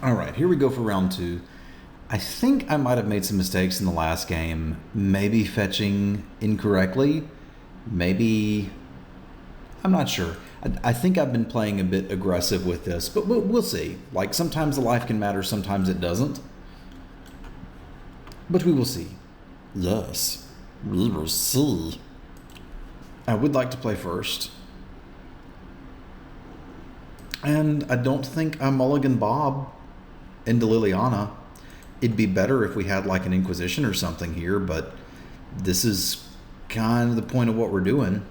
All right, here we go for round 2. I think I might have made some mistakes in the last game. Maybe fetching incorrectly. Maybe... I'm not sure. I think I've been playing a bit aggressive with this, but we'll see. Like, sometimes the life can matter, sometimes it doesn't. But we will see. Yes, we will see. I would like to play first. And I don't think I mulligan Bob into Liliana. It'd be better if we had like an Inquisition or something here, but this is kind of the point of what we're doing.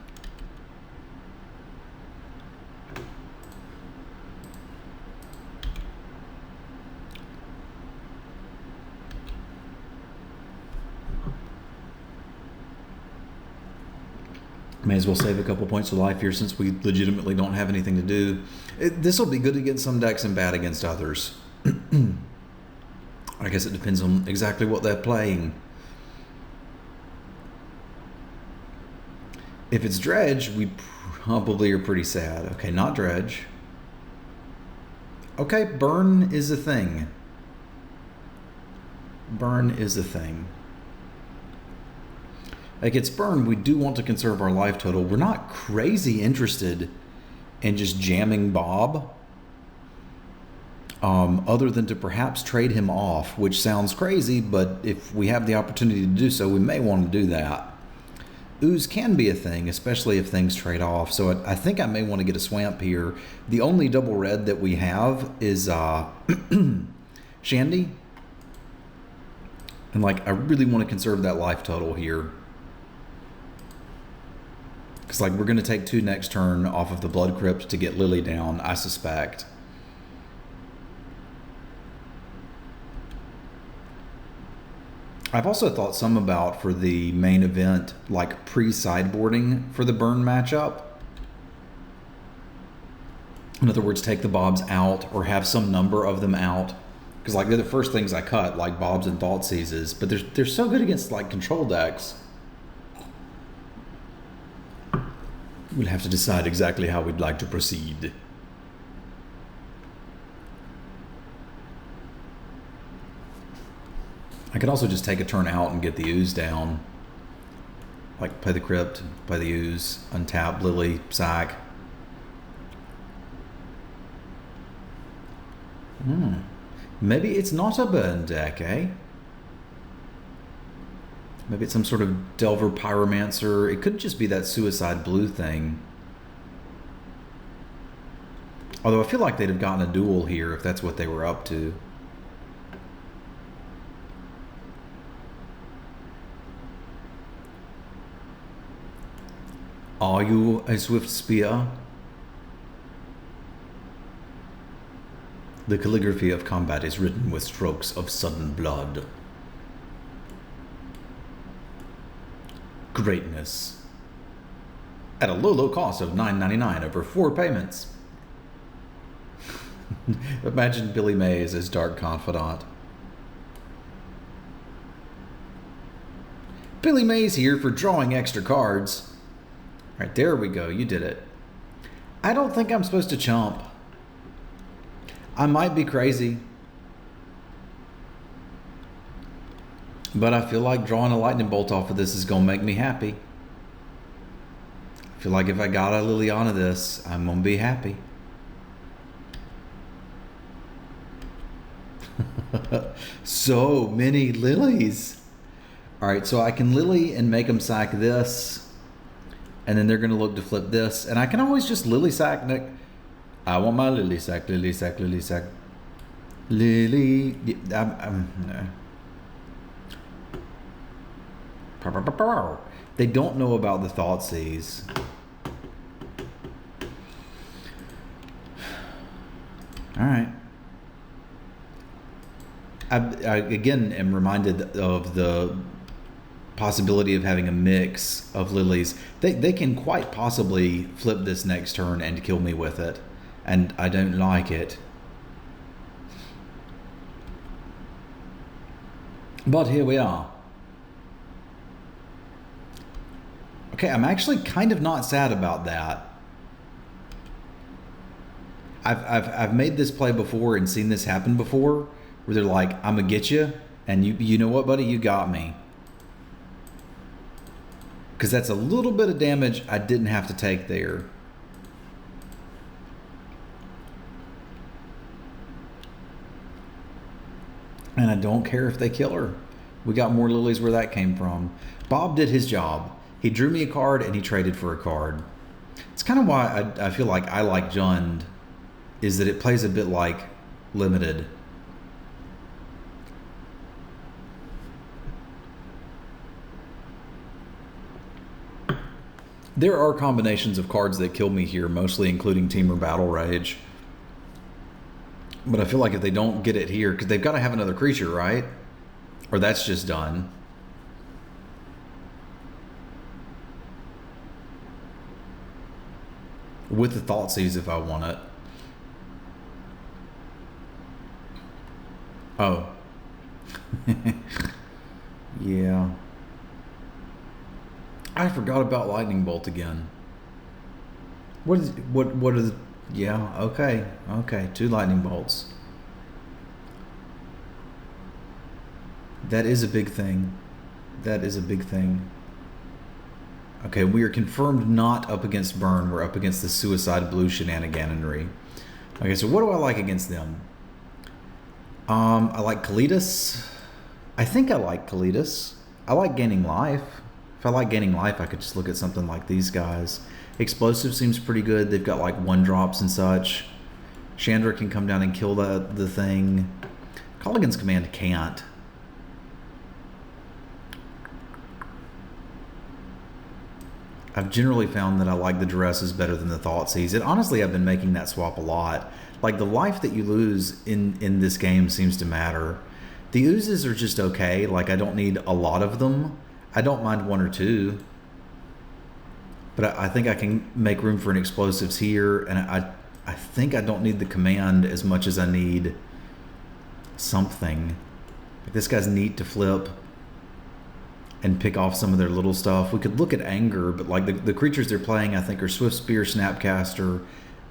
May as well save a couple points of life here since we legitimately don't have anything to do. This will be good against some decks and bad against others. I guess it depends on exactly what they're playing. If it's Dredge, we probably are pretty sad. Okay, not Dredge. Okay, Burn is a thing. Burn is a thing. Against Burn, we do want to conserve our life total. We're not crazy interested in just jamming Bob. Other than to perhaps trade him off, which sounds crazy, but if we have the opportunity to do so, we may want to do that. Ooze can be a thing, especially if things trade off, so I think I may want to get a Swamp here. The only double red that we have is Shandy. And like, I really want to conserve that life total here. Because like, we're going to take 2 next turn off of the Blood Crypt to get Lily down, I suspect. I've also thought some about for the main event, like pre-sideboarding for the Burn matchup. In other words, take the Bobs out or have some number of them out. Because like they're the first things I cut, like Bobs and Thoughtseizes. But they're so good against like control decks. We'll have to decide exactly how we'd like to proceed. I could also just take a turn out and get the Ooze down. Like play the Crypt, play the Ooze, untap Lily, sack. Maybe it's not a burn deck, eh? Maybe it's some sort of Delver Pyromancer. It could just be that Suicide Blue thing. Although I feel like they'd have gotten a duel here if that's what they were up to. Are you a Swift Spear? The calligraphy of combat is written with strokes of sudden blood. Greatness. At a low cost of $9.99 over 4 payments. Imagine Billy Mays as Dark Confidant. Billy Mays here for drawing extra cards. Right, there we go. You did it. I don't think I'm supposed to chomp. I might be crazy. But I feel like drawing a lightning bolt off of this is going to make me happy. I feel like if I got a Liliana this, I'm going to be happy. So many lilies. All right, so I can Lily and make them sack this. And then they're going to look to flip this. And I can always just Lily sack. I want my Lily sack, Lily sack, Lily sack. Lily. They don't know about the Thoughtseize. All right. I again am reminded of the possibility of having a mix of lilies. They can quite possibly flip this next turn and kill me with it, and I don't like it. But here we are. Okay, I'm actually kind of not sad about that. I've made this play before and seen this happen before, where they're like, "I'm gonna get you," and you know what, buddy, you got me. Because that's a little bit of damage I didn't have to take there. And I don't care if they kill her. We got more lilies where that came from. Bob did his job. He drew me a card and he traded for a card. It's kind of why I feel like I like Jund, is that it plays a bit like Limited. There are combinations of cards that kill me here, mostly including Temur Battle Rage. But I feel like if they don't get it here, because they've got to have another creature, right? Or that's just done. With the Thoughtseize if I want it. Oh. Yeah. I forgot about Lightning Bolt again. What is yeah, okay. 2 Lightning Bolts. That is a big thing. Okay, we are confirmed not up against Burn. We're up against the Suicide Blue shenaniganry. Okay, so what do I like against them? I like Kalitas. I think I like Kalitas. I like Gaining Life. If I like Gaining Life, I could just look at something like these guys. Explosive seems pretty good. They've got like 1-drops and such. Chandra can come down and kill the thing. Colligan's Command can't. I've generally found that I like the Duresses better than the Thoughtseize. And honestly, I've been making that swap a lot. Like, the life that you lose in this game seems to matter. The oozes are just okay. Like, I don't need a lot of them. I don't mind 1 or 2. But I think I can make room for an explosives here. And I think I don't need the command as much as I need something. Like, this guy's neat to flip and pick off some of their little stuff. We could look at Anger, but like the creatures they're playing, I think, are Swift Spear, Snapcaster,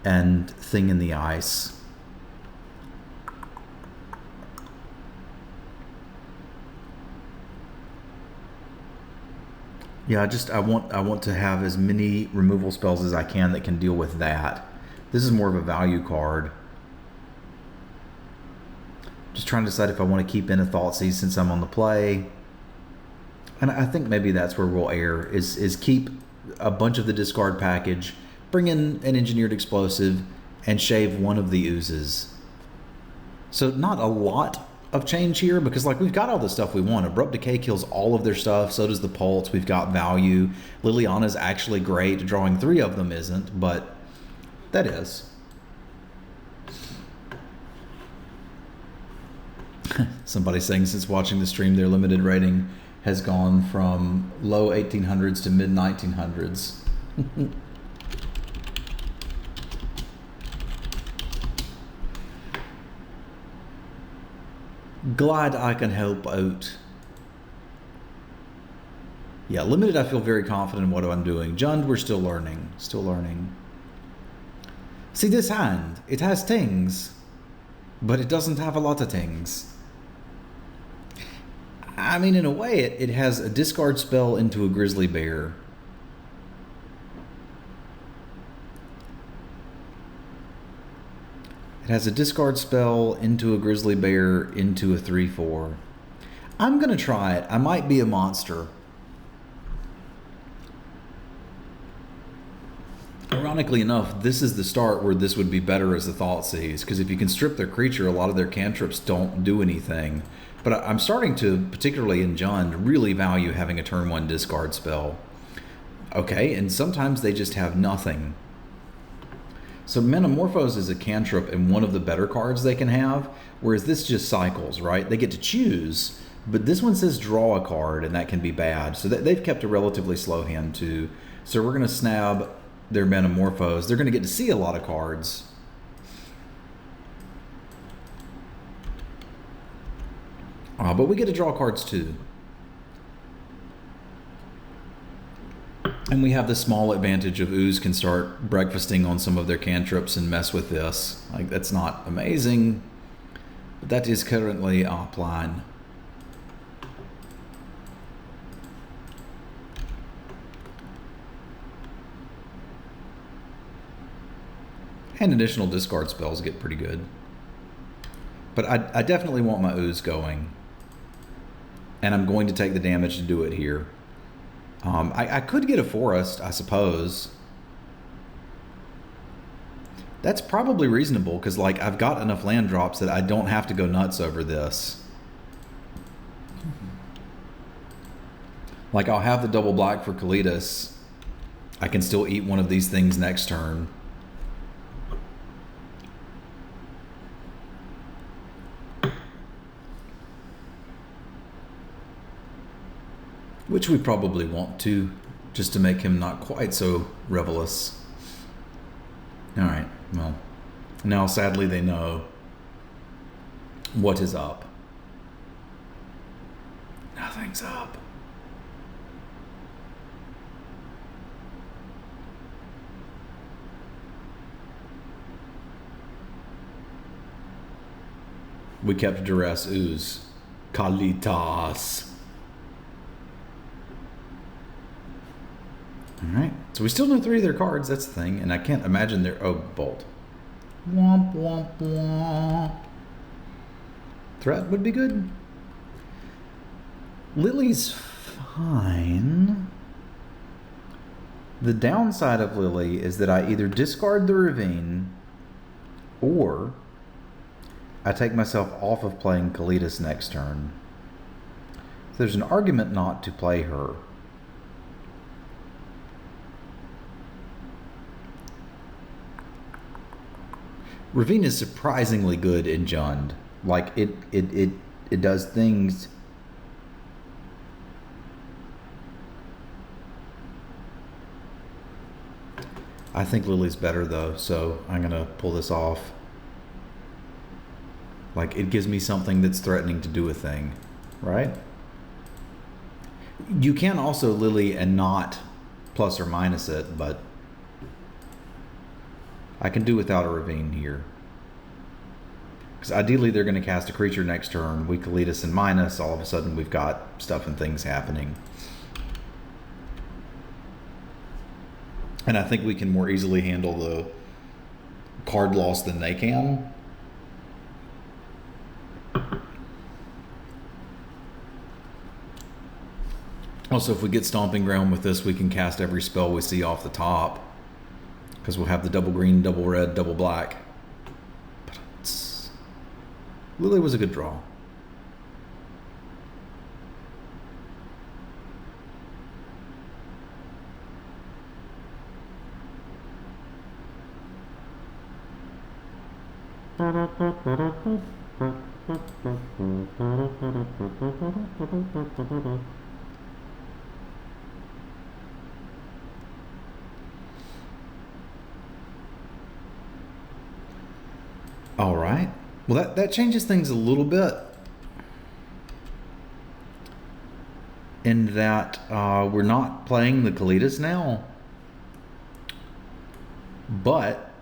and Thing in the Ice. Yeah, I want to have as many removal spells as I can that can deal with that. This is more of a value card. Just trying to decide if I want to keep in a Thoughtseize since I'm on the play. And I think maybe that's where we'll err, is keep a bunch of the discard package, bring in an Engineered Explosive, and shave 1 of the oozes. So not a lot of change here, because like we've got all the stuff we want. Abrupt Decay kills all of their stuff, so does the Pulse. We've got value. Liliana's actually great. Drawing 3 of them isn't, but that is. Somebody saying since watching the stream, their limited rating has gone from low 1800s to mid 1900s. Glad I can help out. Yeah, limited, I feel very confident in what I'm doing. Jund, we're still learning. See this hand? It has things, but it doesn't have a lot of things. I mean, in a way, it has a discard spell into a Grizzly Bear. It has a discard spell into a Grizzly Bear into a 3/4. I'm going to try it. I might be a monster. Ironically enough, this is the start where this would be better as a Thoughtseize, because if you can strip their creature, a lot of their cantrips don't do anything. But I'm starting to, particularly in Jund, really value having a turn 1 discard spell. Okay, and sometimes they just have nothing. So Metamorphose is a cantrip and one of the better cards they can have, whereas this just cycles, right? They get to choose, but this one says draw a card, and that can be bad. So they've kept a relatively slow hand too. So we're going to snab their Metamorphose. They're going to get to see a lot of cards. But we get to draw cards too. And we have the small advantage of Ooze can start breakfasting on some of their cantrips and mess with this. Like, that's not amazing, but that is currently our plan. And additional discard spells get pretty good. But I definitely want my Ooze going. And I'm going to take the damage to do it here. I could get a forest, I suppose. That's probably reasonable, because like I've got enough land drops that I don't have to go nuts over this. Like, I'll have the double black for Kalitas. I can still eat one of these things next turn. Which we probably want to, just to make him not quite so revelous. Alright, well, now sadly they know what is up. Nothing's up. We kept duress Ooze. Kalitas. Alright, so we still know 3 of their cards, that's the thing, and I can't imagine their... Oh, Bolt. Womp, womp, womp. Threat would be good. Lily's fine. The downside of Lily is that I either discard the Ravine, or I take myself off of playing Kalitas next turn. So there's an argument not to play her. Ravine is surprisingly good in Jund. Like, it does things. I think Lily's better though, so I'm gonna pull this off. Like, it gives me something that's threatening to do a thing, right? You can also Lily and not plus or minus it, but I can do without a Ravine here. Because ideally they're going to cast a creature next turn. We Kalitas and minus. All of a sudden we've got stuff and things happening. And I think we can more easily handle the card loss than they can. Also, if we get Stomping Ground with this, we can cast every spell we see off the top. Because we'll have the double green, double red, double black. But Lily was a good draw. All right. Well, that changes things a little bit. In that we're not playing the Kalitas now. But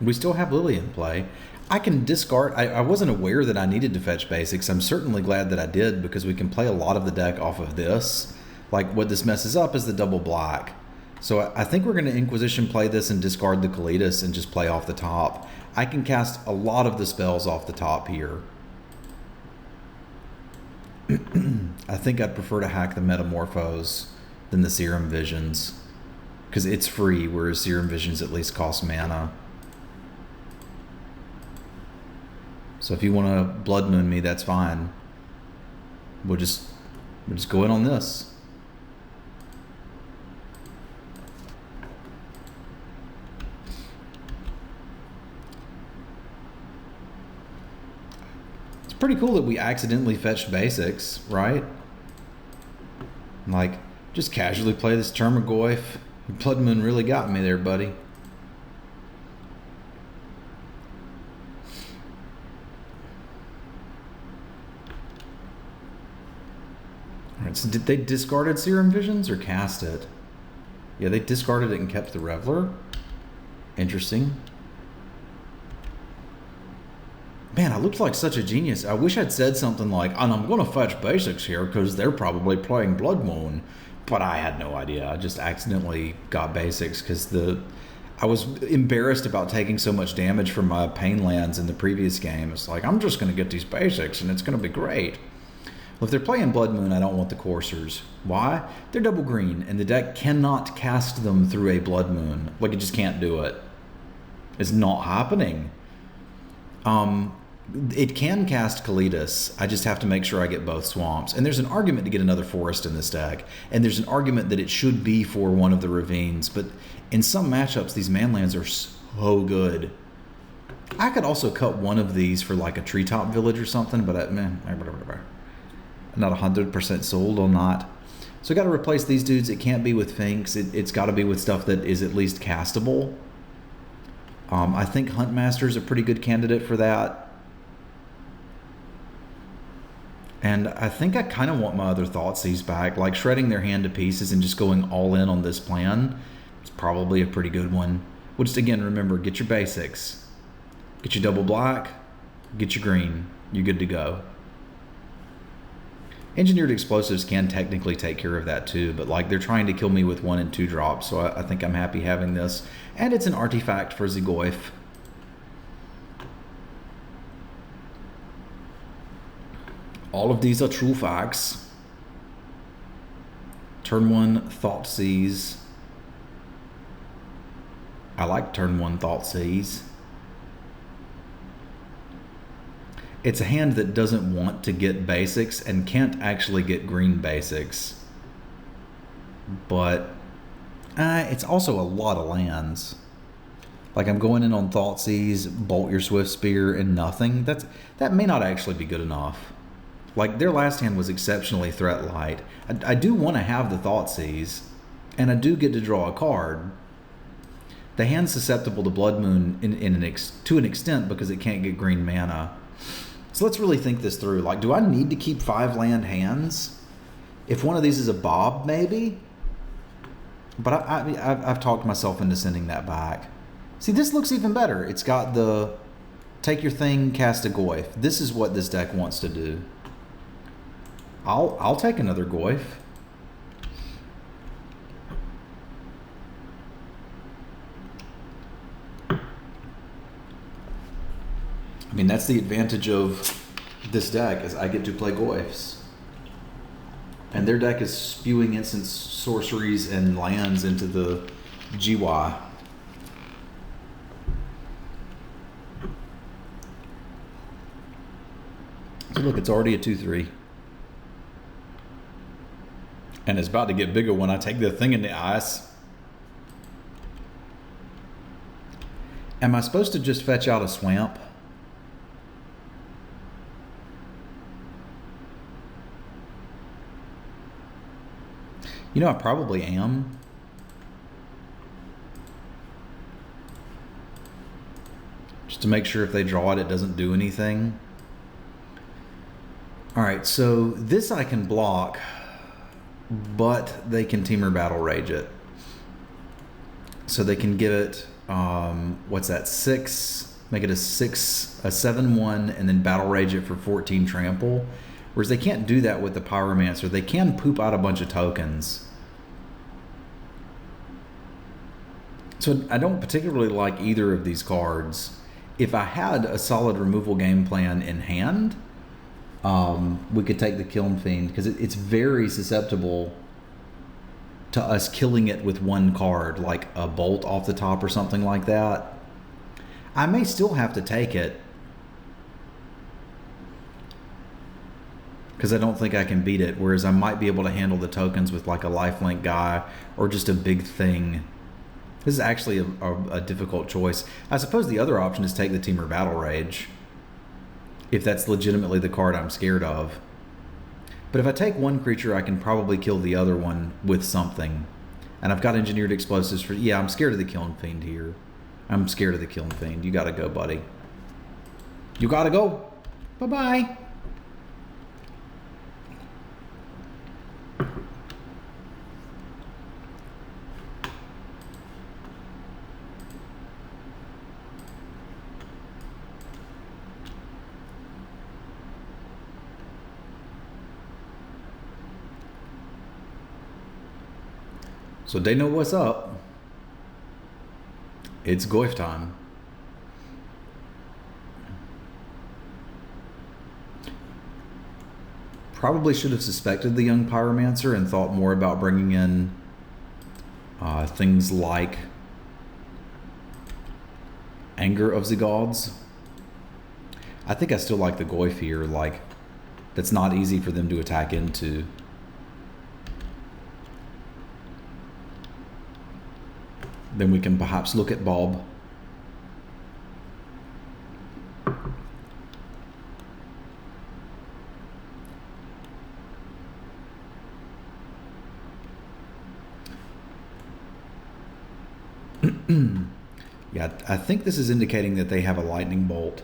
we still have Lily in play. I can discard. I wasn't aware that I needed to fetch basics. I'm certainly glad that I did, because we can play a lot of the deck off of this. Like, what this messes up is the double black. So I think we're going to Inquisition play this and discard the Kalitas and just play off the top. I can cast a lot of the spells off the top here. I think I'd prefer to hack the Metamorphose than the Serum Visions, because it's free, whereas Serum Visions at least cost mana. So if you want to Blood Moon me, that's fine. We'll just go in on this. Pretty cool that we accidentally fetched basics, right? Like, just casually play this Termagoyf. Blood Moon really got me there, buddy. Alright, so did they discarded Serum Visions or cast it? Yeah, they discarded it and kept the Reveler. Interesting. Man, I looked like such a genius. I wish I'd said something like, and I'm going to fetch basics here because they're probably playing Blood Moon. But I had no idea. I just accidentally got basics because I was embarrassed about taking so much damage from my pain lands in the previous game. It's like, I'm just going to get these basics and it's going to be great. Well, if they're playing Blood Moon, I don't want the coursers. Why? They're double green, and the deck cannot cast them through a Blood Moon. Like, it just can't do it. It's not happening. It can cast Kalitas. I just have to make sure I get both swamps. And there's an argument to get another forest in this deck. And there's an argument that it should be for one of the ravines. But in some matchups, these manlands are so good. I could also cut one of these for like a treetop village or something, but I'm not 100% sold on that. So I got to replace these dudes. It can't be with Finks. It's got to be with stuff that is at least castable. I think Huntmaster is a pretty good candidate for that. And I think I kind of want my other Thoughtseize back. Like shredding their hand to pieces and just going all in on this plan. It's probably a pretty good one. Well, just again, remember, get your basics. Get your double black. Get your green. You're good to go. Engineered explosives can technically take care of that too, but like they're trying to kill me with 1 and 2 drops, so I think I'm happy having this. And it's an artifact for Zagoyf. All of these are true facts. Turn 1 Thoughtseize. I like turn 1 Thoughtseize. It's a hand that doesn't want to get basics and can't actually get green basics. But it's also a lot of lands. Like I'm going in on Thoughtseize, Bolt your Swift Spear, and nothing. That may not actually be good enough. Like their last hand was exceptionally threat light. I do want to have the Thoughtseize, and I do get to draw a card. The hand's susceptible to Blood Moon to an extent because it can't get green mana. So let's really think this through. Like, do I need to keep 5 land hands? If one of these is a Bob, maybe? But I've talked myself into sending that back. See, this looks even better. It's got the take your thing, cast a Goyf. This is what this deck wants to do. I'll take another Goyf. I mean, that's the advantage of this deck, is I get to play Goyfs. And their deck is spewing instant sorceries and lands into the GY. So look, it's already a 2-3. And it's about to get bigger when I take the thing in the ice. Am I supposed to just fetch out a swamp? You know, I probably am. Just to make sure if they draw it, it doesn't do anything. All right, so this I can block, but they can Temur Battle Rage it. So they can give it, what's that, 6, make it a 7/1, and then Battle Rage it for 14 trample. Whereas they can't do that with the Pyromancer. They can poop out a bunch of tokens. So I don't particularly like either of these cards. If I had a solid removal game plan in hand, we could take the Kiln Fiend, because it's very susceptible to us killing it with one card, like a Bolt off the top or something like that. I may still have to take it, because I don't think I can beat it, whereas I might be able to handle the tokens with like a lifelink guy or just a big thing. This is actually a difficult choice. I suppose the other option is take the Temur Battle Rage, if that's legitimately the card I'm scared of. But if I take one creature, I can probably kill the other one with something. And I've got Engineered Explosives for... Yeah, I'm scared of the Kiln Fiend here. I'm scared of the Kiln Fiend. You gotta go, buddy. You gotta go. Bye-bye. So they know what's up. It's Goif time. Probably should have suspected the young pyromancer and thought more about bringing in things like Anger of the Gods. I think I still like the Goif here. Like, that's not easy for them to attack into. Then we can perhaps look at Bob. Yeah, I think this is indicating that they have a lightning bolt.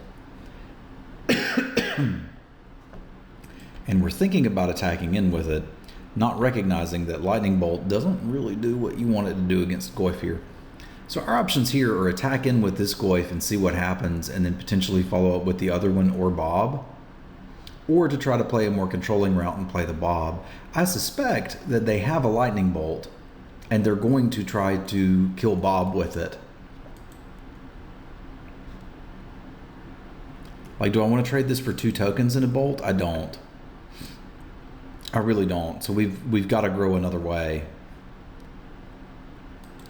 And we're thinking about attacking in with it, not recognizing that lightning bolt doesn't really do what you want it to do against Goif here. So our options here are attack in with this Goif and see what happens, and then potentially follow up with the other one or Bob, or to try to play a more controlling route and play the Bob. I suspect that they have a lightning bolt, and they're going to try to kill Bob with it. Like, do I want to trade this for 2 tokens and a bolt? I don't. I really don't. So we've got to grow another way.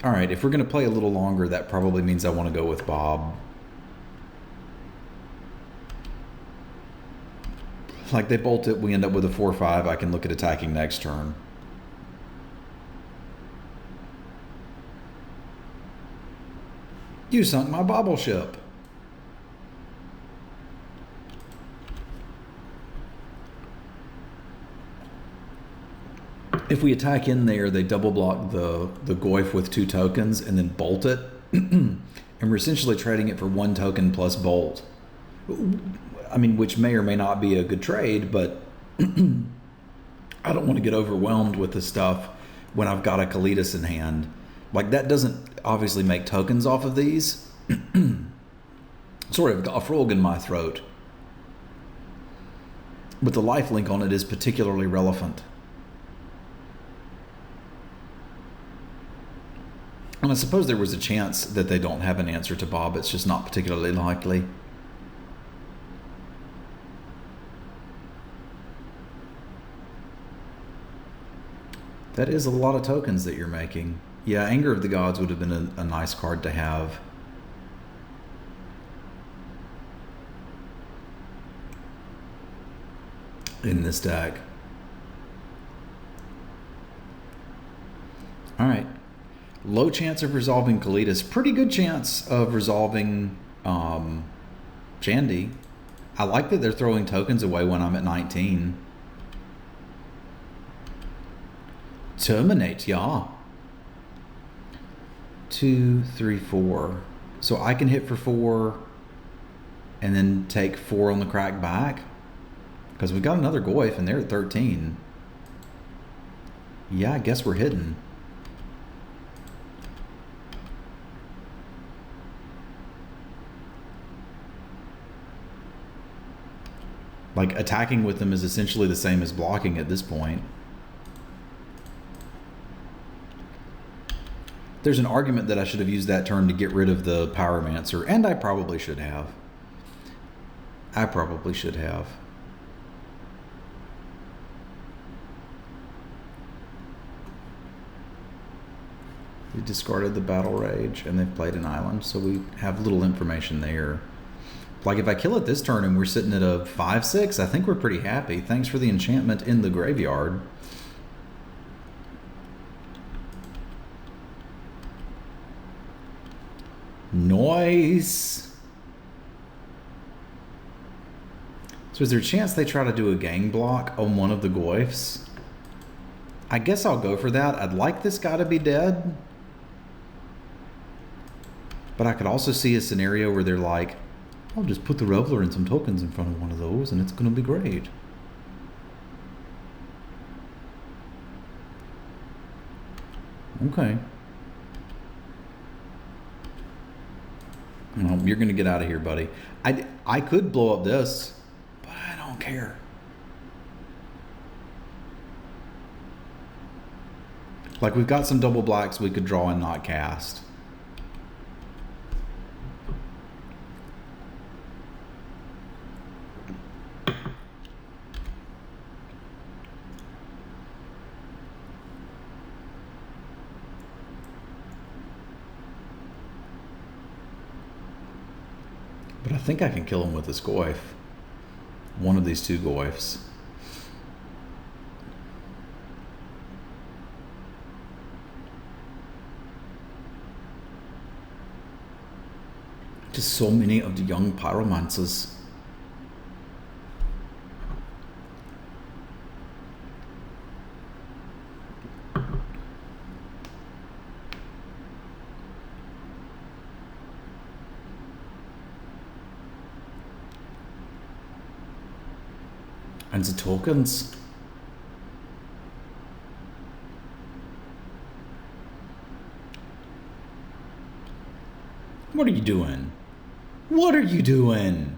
All right, if we're going to play a little longer, that probably means I want to go with Bob. Like, they bolt it, we end up with a 4-5. I can look at attacking next turn. You sunk my bobble ship. If we attack in there, they double block the Goif with 2 tokens and then bolt it. And we're essentially trading it for 1 token plus bolt. I mean, which may or may not be a good trade, but I don't want to get overwhelmed with this stuff when I've got a Kalitas in hand. Like, that doesn't obviously make tokens off of these. Sort of got a frog in my throat. But the lifelink on it is particularly relevant. And I suppose there was a chance that they don't have an answer to Bob. It's just not particularly likely. That is a lot of tokens that you're making. Yeah, Anger of the Gods would have been a nice card to have. In this deck. All right. Low chance of resolving Kalitas. Pretty good chance of resolving Shandy. I like that they're throwing tokens away when I'm at 19. Terminate, yeah. 2, 3, 4. So I can hit for 4 and then take 4 on the crack back. Because we've got another Goif and they're at 13. Yeah, I guess we're hidden. Like, attacking with them is essentially the same as blocking at this point. There's an argument that I should have used that turn to get rid of the Pyromancer, and I probably should have. I probably should have. They discarded the Battle Rage, and they've played an island, so we have little information there. Like, if I kill it this turn and we're sitting at a 5-6, I think we're pretty happy. Thanks for the enchantment in the graveyard. Nice. So is there a chance they try to do a gang block on one of the Goifs? I guess I'll go for that. I'd like this guy to be dead. But I could also see a scenario where they're like, I'll just put the Reveler and some tokens in front of one of those and it's going to be great. Okay. Well, you're going to get out of here, buddy. I could blow up this, but I don't care. Like, we've got some double blacks we could draw and not cast. But I think I can kill him with this Goyf. One of these two Goyfs. Just so many of the young pyromancers. And the tokens. What are you doing? What are you doing?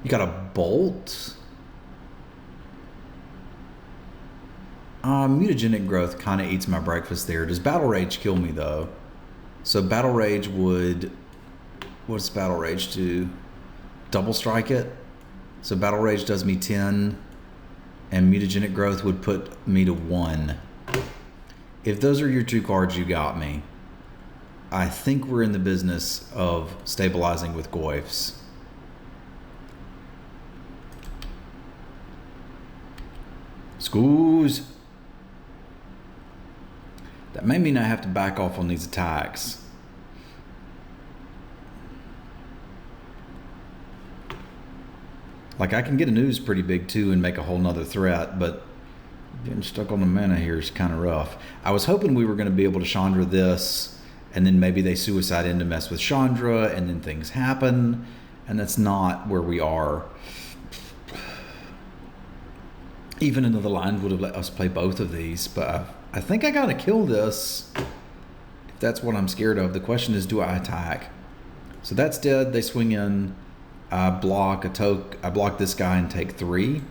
You got a bolt? Mutagenic growth kind of eats my breakfast there. Does Battle Rage kill me though? So Battle Rage would... What's Battle Rage do? Double strike it? So Battle Rage does me 10, and Mutagenic Growth would put me to 1. If those are your two cards, you got me. I think we're in the business of stabilizing with Goyfs. Scoos! That may mean I have to back off on these attacks. Like, I can get an ooze pretty big too and make a whole nother threat, but getting stuck on the mana here is kind of rough. I was hoping we were going to be able to Chandra this, and then maybe they suicide in to mess with Chandra, and then things happen, and that's not where we are. Even another line would have let us play both of these, but I think I got to kill this if that's what I'm scared of. The question is, do I attack? So that's dead. They swing in. I block this guy and take 3.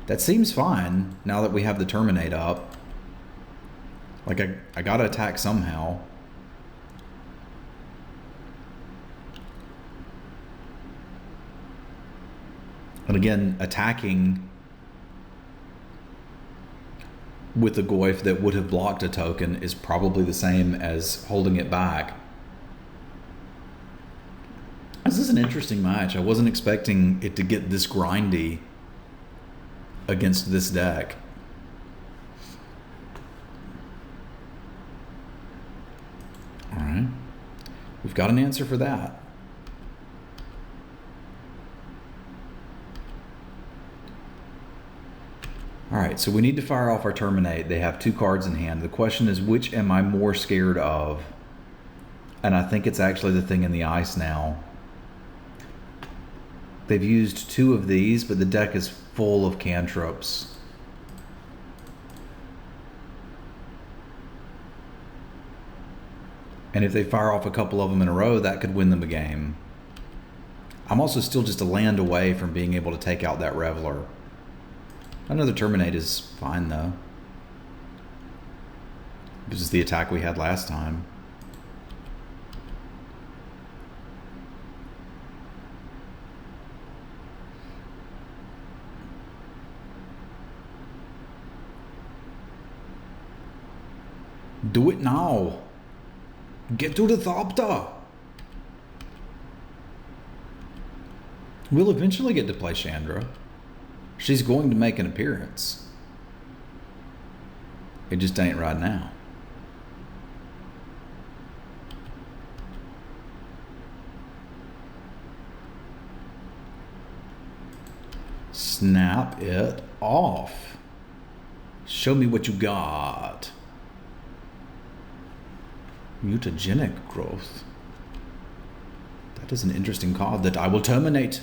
That seems fine now that we have the Terminate up. Like, I gotta attack somehow. And again, attacking with a Goyf that would have blocked a token is probably the same as holding it back. This is an interesting match. I wasn't expecting it to get this grindy against this deck. All right. We've got an answer for that. All right, so we need to fire off our Terminate. They have 2 cards in hand. The question is, which am I more scared of? And I think it's actually the thing in the ice now. They've used 2 of these, but the deck is full of cantrips. And if they fire off a couple of them in a row, that could win them a game. I'm also still just a land away from being able to take out that Reveler. Another Terminate is fine, though. This is the attack we had last time. Do it now. Get to the Thopter. We'll eventually get to play Chandra. She's going to make an appearance. It just ain't right now. Snap it off. Show me what you got. Mutagenic growth. That is an interesting card that I will terminate.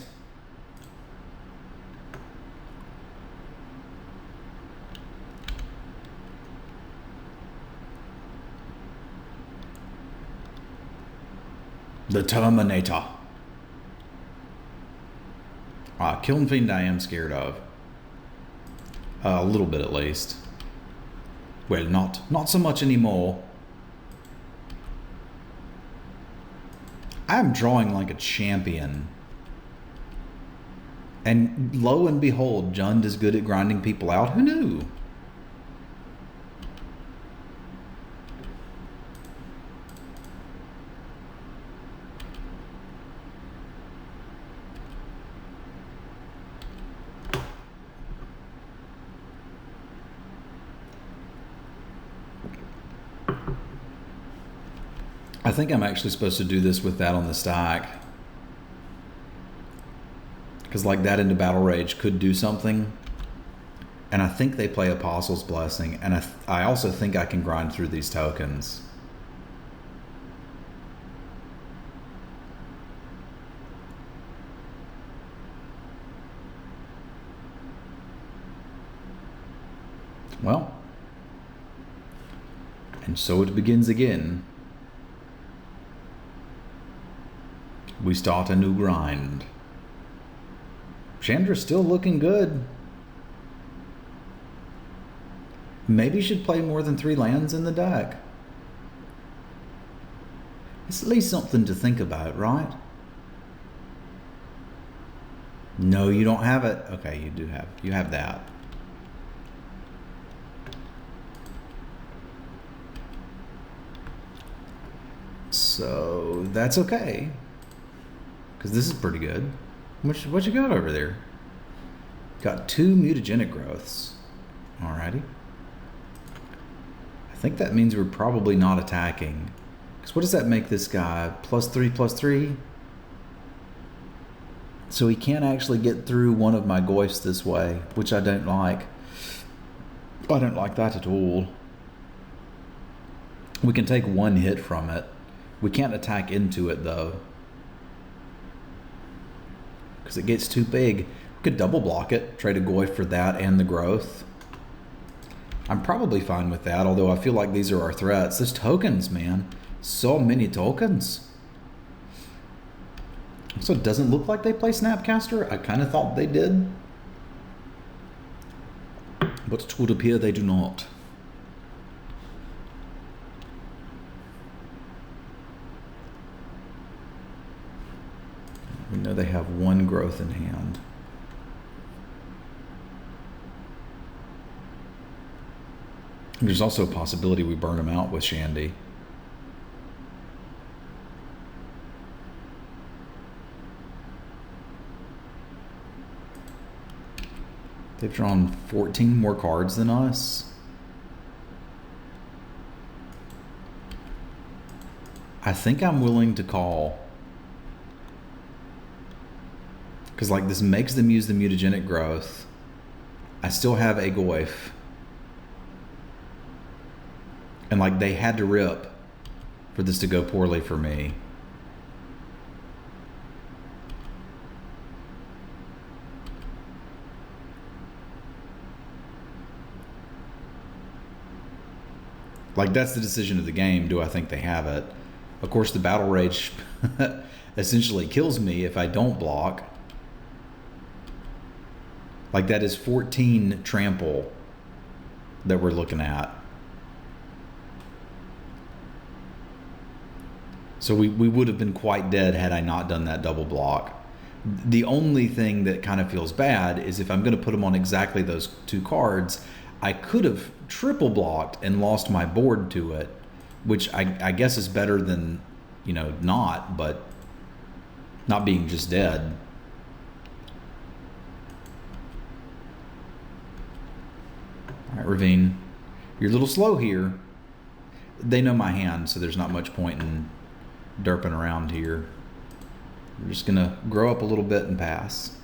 The Terminator. Kiln Fiend I am scared of. A little bit at least. Well, not so much anymore. I'm drawing like a champion. And lo and behold, Jund is good at grinding people out. Who knew? I think I'm actually supposed to do this with that on the stack. Because like that into Battle Rage could do something. And I think they play Apostle's Blessing. And I also think I can grind through these tokens. Well. And so it begins again. We start a new grind. Chandra's still looking good. Maybe should play more than 3 lands in the deck. It's at least something to think about, right? No, you don't have it. Okay, you have that. So that's okay. Because this is pretty good. What you got over there? Got 2 mutagenic growths. Alrighty. I think that means we're probably not attacking. Because what does that make this guy? +3/+3? So he can't actually get through one of my Goyfs this way, which I don't like. I don't like that at all. We can take 1 hit from it. We can't attack into it though. Because it gets too big. We could double block it, trade a Goyf for that and the growth. I'm probably fine with that, although I feel like these are our threats. There's tokens, man. So many tokens. So it doesn't look like they play Snapcaster. I kind of thought they did. But it would appear they do not. We know they have 1 growth in hand. There's also a possibility we burn them out with Shandy. They've drawn 14 more cards than us. I think I'm willing to call. Because like this makes them use the mutagenic growth. I still have a Goyf. And like they had to rip for this to go poorly for me. Like that's the decision of the game. Do I think they have it? Of course the Battle Rage essentially kills me if I don't block. Like that is 14 trample that we're looking at. So we would have been quite dead had I not done that double block. The only thing that kind of feels bad is if I'm going to put them on exactly those 2 cards, I could have triple blocked and lost my board to it, which I guess is better than, you know, not, but not being just dead. All right, Ravine, you're a little slow here. They know my hand, so there's not much point in derping around here. We're just gonna grow up a little bit and pass.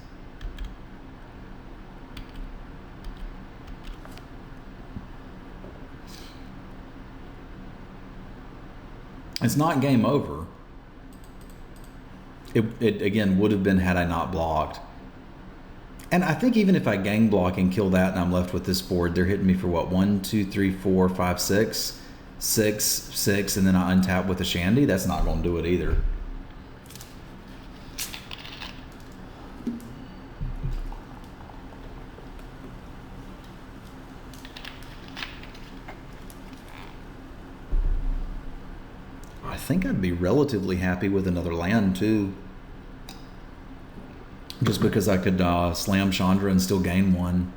It's not game over. It again would have been had I not blocked. And I think even if I gang block and kill that and I'm left with this board, they're hitting me for what? 1, 2, 3, 4, 5, 6. 6, 6, and then I untap with a Shandy. That's not going to do it either. think I'd be relatively happy with another land too. Just because I could slam Chandra and still gain one.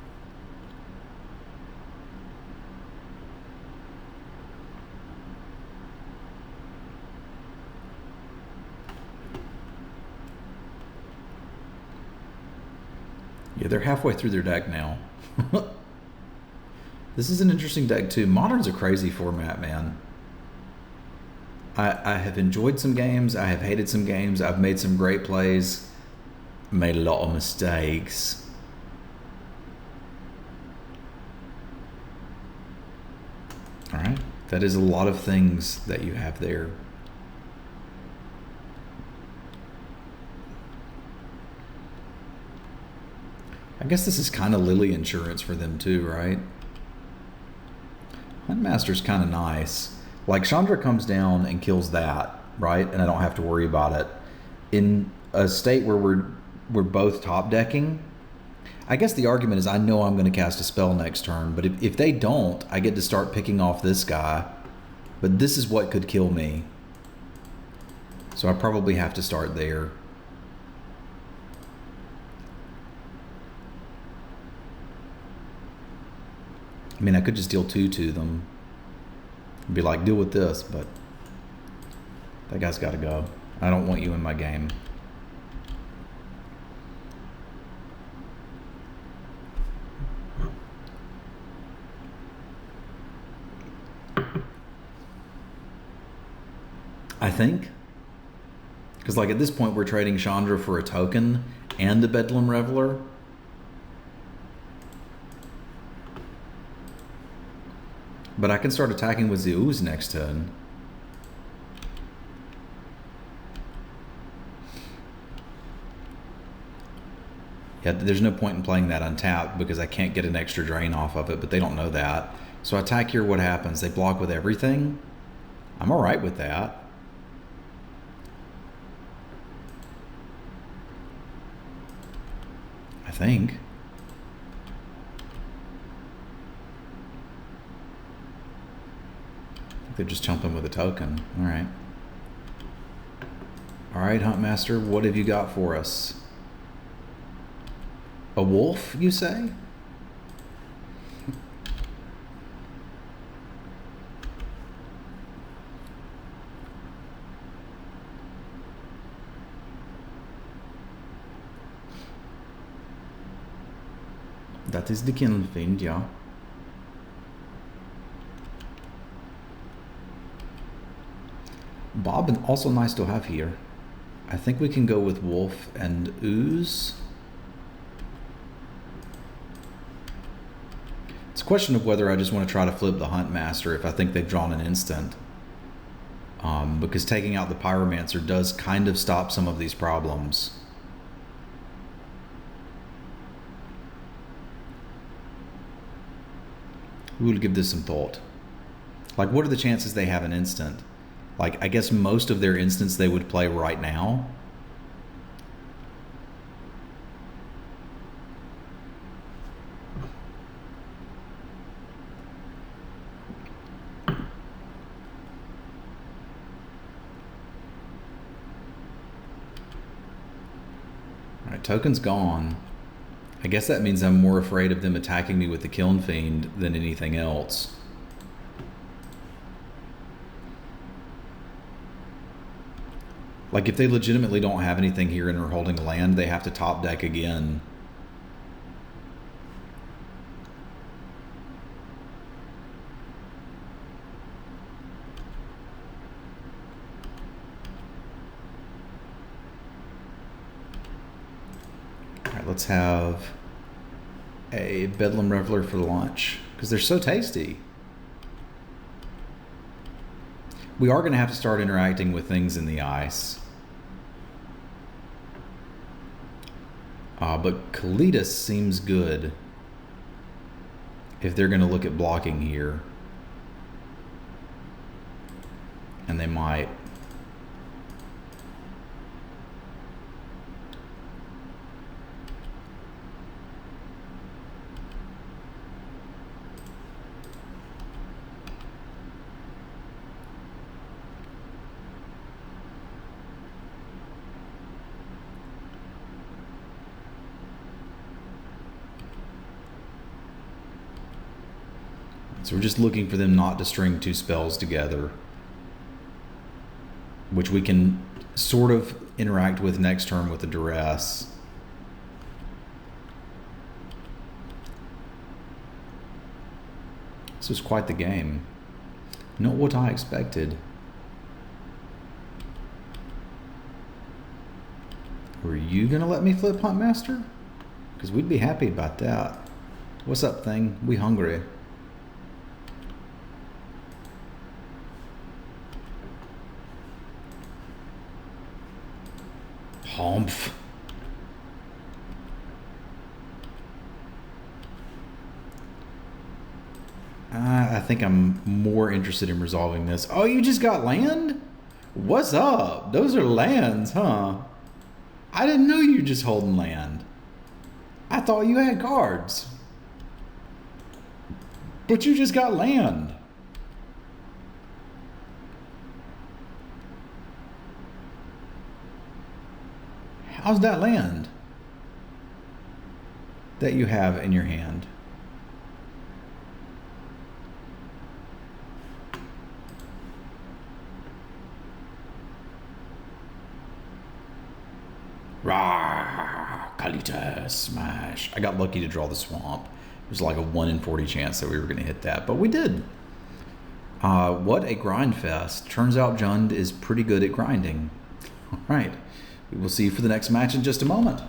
Yeah, they're halfway through their deck now. This is an interesting deck too. Modern's a crazy format, man. I have enjoyed some games. I have hated some games. I've made some great plays. Made a lot of mistakes. All right. That is a lot of things that you have there. I guess this is kind of Lily insurance for them too, right? Huntmaster's kind of nice. Like Chandra comes down and kills that, right? And I don't have to worry about it. In a state where we're both top decking, I guess the argument is I know I'm going to cast a spell next turn, but if they don't, I get to start picking off this guy. But this is what could kill me. So I probably have to start there. I mean, I could just deal 2 to them. And be like, deal with this, but that guy's got to go. I don't want you in my game. I think. Because like at this point, we're trading Chandra for a token and the Bedlam Reveler. But I can start attacking with the Ooze next turn. Yeah, there's no point in playing that untapped because I can't get an extra drain off of it, but they don't know that. So I attack here, what happens? They block with everything? I'm alright with that. I think. They're just jumping with a token. Alright. Alright, Huntmaster, what have you got for us? A wolf, you say? That is the Kiln Fiend, yeah. Bob, also nice to have here. I think we can go with Wolf and Ooze. It's a question of whether I just want to try to flip the Huntmaster if I think they've drawn an instant. Because taking out the Pyromancer does kind of stop some of these problems. We'll give this some thought. Like, what are the chances they have an instant? Like, I guess most of their instants they would play right now. Alright, token's gone. I guess that means I'm more afraid of them attacking me with the Kiln Fiend than anything else. Like, if they legitimately don't have anything here and are holding land, they have to top deck again. Alright, let's have a Bedlam Reveler for lunch, because they're so tasty. We are going to have to start interacting with things in the ice. But Kalitas seems good if they're going to look at blocking here. And they might. So we're just looking for them not to string 2 spells together, which we can sort of interact with next turn with the duress. This was quite the game. Not what I expected. Were you gonna let me flip Hunt Master? Because we'd be happy about that. What's up, thing? We hungry. Humph. I think I'm more interested in resolving this. Oh, you just got land? What's up? Those are lands, huh? I didn't know you just holding land. I thought you had cards. But you just got land. How's that land that you have in your hand? Rah, Kalita, smash. I got lucky to draw the swamp. It was like a 1 in 40 chance that we were going to hit that, but we did. What a grind fest. Turns out Jund is pretty good at grinding. All right. We will see you for the next match in just a moment.